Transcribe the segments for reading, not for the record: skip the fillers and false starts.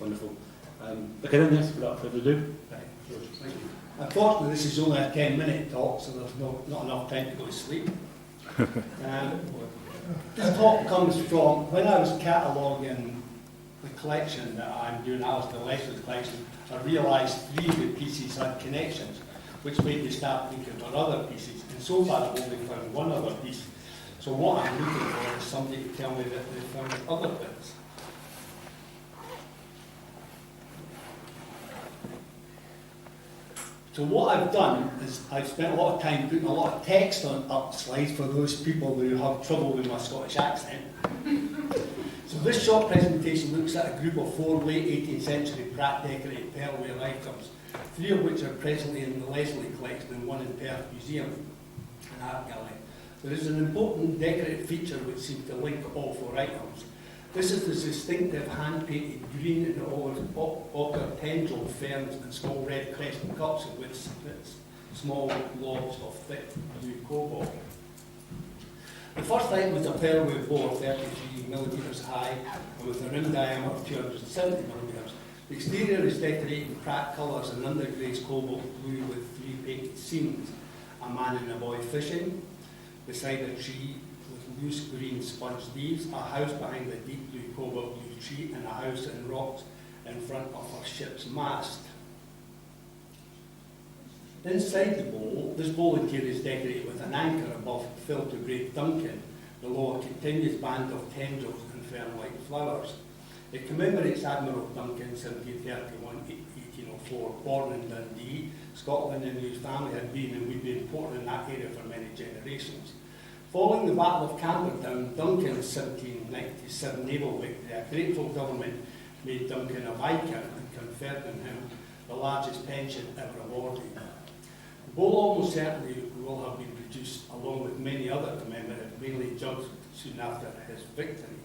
Wonderful. Okay then, yes, without further ado. Right. Thank you. Unfortunately, this is only a 10-minute talk, so there's not enough time to go to sleep. This talk comes from when I was cataloguing the collection that I'm doing, Alistair Leslie's collection. I realised 3 of the pieces had connections, which made me start looking for other pieces. And so far, I've only found one other piece. So what I'm looking for is somebody to tell me that they found other bits. So what I've done is I've spent a lot of time putting a lot of text on up slides for those people who have trouble with my Scottish accent. So this short presentation looks at a group of 4 late 18th century Pratt decorated pearlware items, 3 of which are presently in the Leslie collection and 1 in Perth Museum and Art Gallery. There is an important decorative feature which seems to link all 4 items. This is the distinctive hand-painted green and olive ochre tendril ferns and small red crescent cups with small lobes of thick blue cobalt. The first item was a pearlware board 33mm high and with a rim diameter of 270mm. The exterior is decorated in Pratt colours and underglaze cobalt blue with 3 painted scenes, a man and a boy fishing, beside a tree with loose green sponge leaves, a house behind a deep blue cobalt blue tree, and a house in rocks in front of a ship's mast. Inside the bowl, this bowl interior is decorated with an anchor above filled to Great Duncan, below a continuous band of tendrils and fern-like flowers. It commemorates Admiral Duncan, 1731-1804, born in Dundee, Scotland, and whose family had been and would be important in that area for many generations. Following the Battle of Camperdown, Duncan's 1797 naval victory, a grateful government made Duncan a Viscount and conferred on him the largest pension ever awarded. The bowl almost certainly will have been produced along with many other commemoratives, mainly jugged soon after his victory.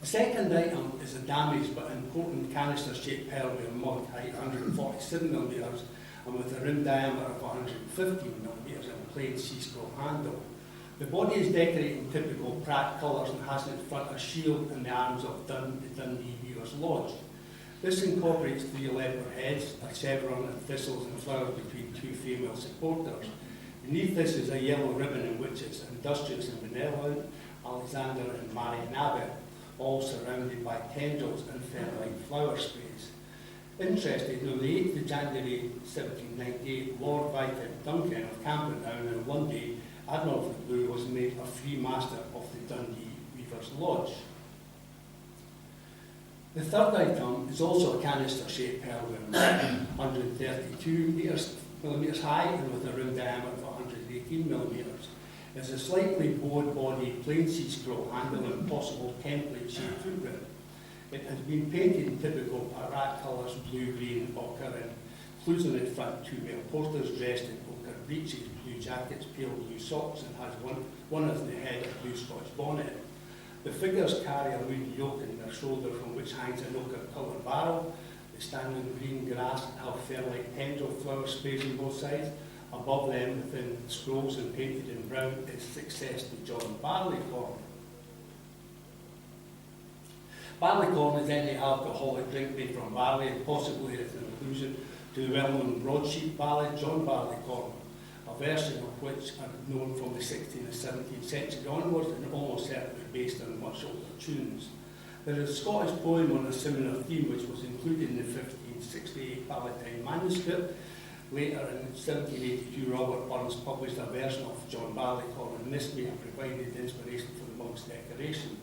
The second item is a damaged but important canister-shaped pearlware mug, height 147mm and with a rim diameter of 115mm and plain sea-scroll handle. The body is decorated in typical Pratt colours and has in front a shield and the arms of the Dundee Weavers' Lodge. This incorporates 3 leopard heads, a chevron and thistles and flowers between 2 female supporters. Beneath this is a yellow ribbon in which it's Industrious and Benevolent, Alexander and Marian Abbott, all surrounded by tendrils and fern-like flower sprays. Interestingly, on the 8th of January 1798, Lord Viscount Duncan of Camperdown in Lundy, Admiral of the Blue, was made a free master of the Dundee Weavers' Lodge. The third item is also a canister-shaped pearlware, 132mm high and with a rim diameter of 118mm. It is a slightly bowed body, plain sea-scroll handle and possible template-shaped footprint. It has been painted in typical Pratt colours, blue, green, ochre, and includes on its front 2 male porters dressed in ochre breeches, blue jackets, pale blue socks, and has one as the head a blue Scotch bonnet. The figures carry a wooden yoke in their shoulder from which hangs an ochre-coloured barrel. They stand on green grass and have fern-like tendril flower sprays on both sides. Above them, within scrolls and painted in brown, is Success to John Barleycorn. Barleycorn is any alcoholic drink made from barley, and possibly it's an allusion to the well-known broadsheet ballad John Barleycorn, a version of which are known from the 16th and 17th century onwards and almost certainly based on much older tunes. There is a Scottish poem on a similar theme which was included in the 1568 Palatine manuscript. Later in 1782, Robert Burns published a version of John Barleycorn, and this may have provided inspiration for the monk's decoration.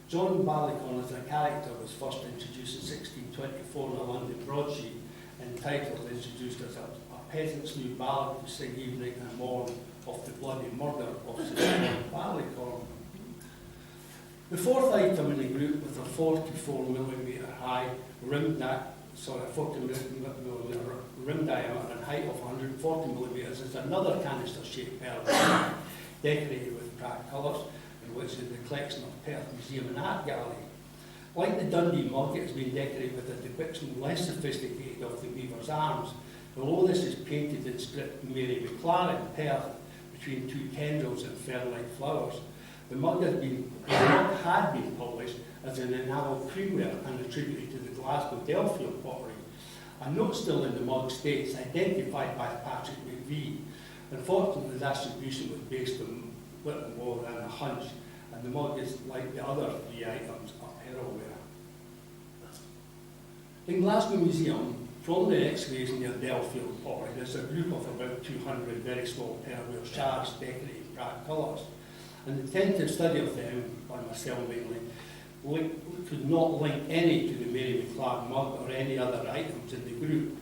John Barleycorn as a character was first introduced in 1624 in a London broadsheet, entitled Introduced as a peasant's new ballad to sing evening and morn of the bloody murder of Sir John Barleycorn. The fourth item in the group, with a 44mm high rim diameter and height of 140mm, is another canister-shaped pearl decorated with Pratt colours, in which is the collection of Perth Museum and Art Gallery. Like the Dundee mug, it has been decorated with a depiction less sophisticated of the weaver's arms. Below this is painted in script Mary McLaren, Perth, between 2 tendrils and fern-like flowers. The mug had been published as an enamel creamware and attributed to the Glasgow Delfield pottery. A note still in the mug states, identified by Patrick McVie. Unfortunately, the distribution was based on little more than a hunch, and the mug is like the other three items of pearlware. In Glasgow Museum, from the excavation near Delfield pottery, there's a group of about 200 very small pearlware shards decorated in Pratt colours. And the tentative study of them, by myself mainly, could not link any to the Mary McClark mug or any other items in the group.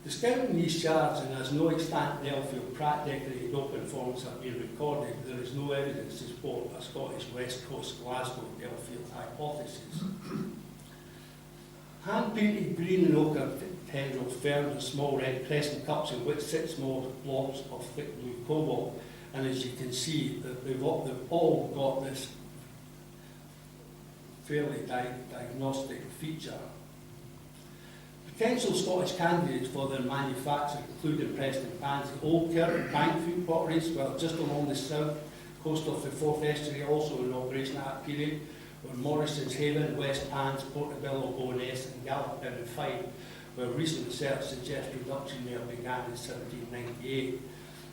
Discounting these shards, and as no extant Delfield Pratt decorated open forms have been recorded, there is no evidence to support a Scottish West Coast Glasgow Delfield hypothesis. Hand-painted green and ochre tendrils formed in small red crescent cups in which sit small blobs of thick blue cobalt. And as you can see, they've all got this fairly diagnostic feature. Potential Scottish candidates for their manufacture include in Preston Pans, Old Kirk and Bankfoot potteries, well, just along the south coast of the Forth Estuary, also in operation at that period, were Morrison's Haven, West Pans, Portobello, Bowness and Gallopin and Fife, where recent research suggests production there began in 1798.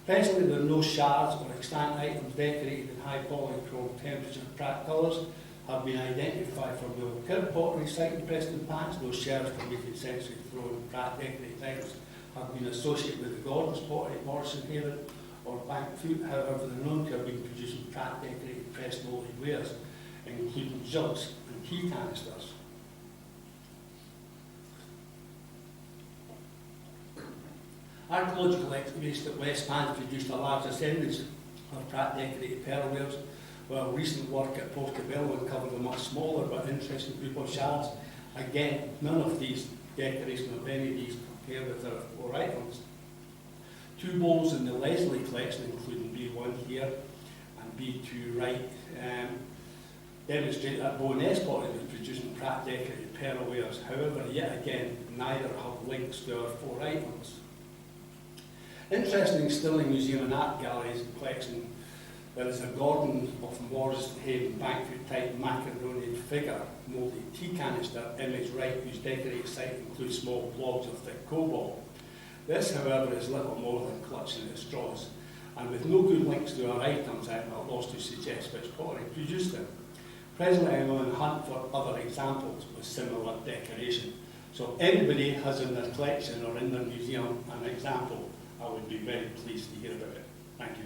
Presently, there are no shards or extant items decorated in high polychrome temperature Pratt colours have been identified from the Old Kirk pottery site in Preston Pans. Those shells from 18th century thrown Pratt decorated items have been associated with the Gordon's pottery at Morrison Haven or Bankfoot. However, the known to have been producing Pratt decorated pressed molded wares, including jugs and tea canisters. Archaeological excavations at West Pans produced a large assemblage of Pratt decorated pearlwares, while recent work at Portobello uncovered a much smaller but interesting group of shards. Again, none of these decorations of any of these compare with their four items. Two bowls in the Leslie collection, including B1 here and B2 right, demonstrate that Bowness pottery was producing Pratt decorated pearlwares. However, yet again, neither have links to our four items. Interesting still in museum and art galleries collection, there is a Gordon of Morrison Haven Bankfoot type macaroni figure moulded tea canister image right, whose decorated site includes small blobs of thick cobalt. This, however, is little more than clutching at straws, and with no good links to our items, I'm at a loss to suggest which pottery produced them. Presently, I'm on the hunt for other examples with similar decoration. So if anybody has in their collection or in their museum an example, I would be very pleased to hear about it. Thank you.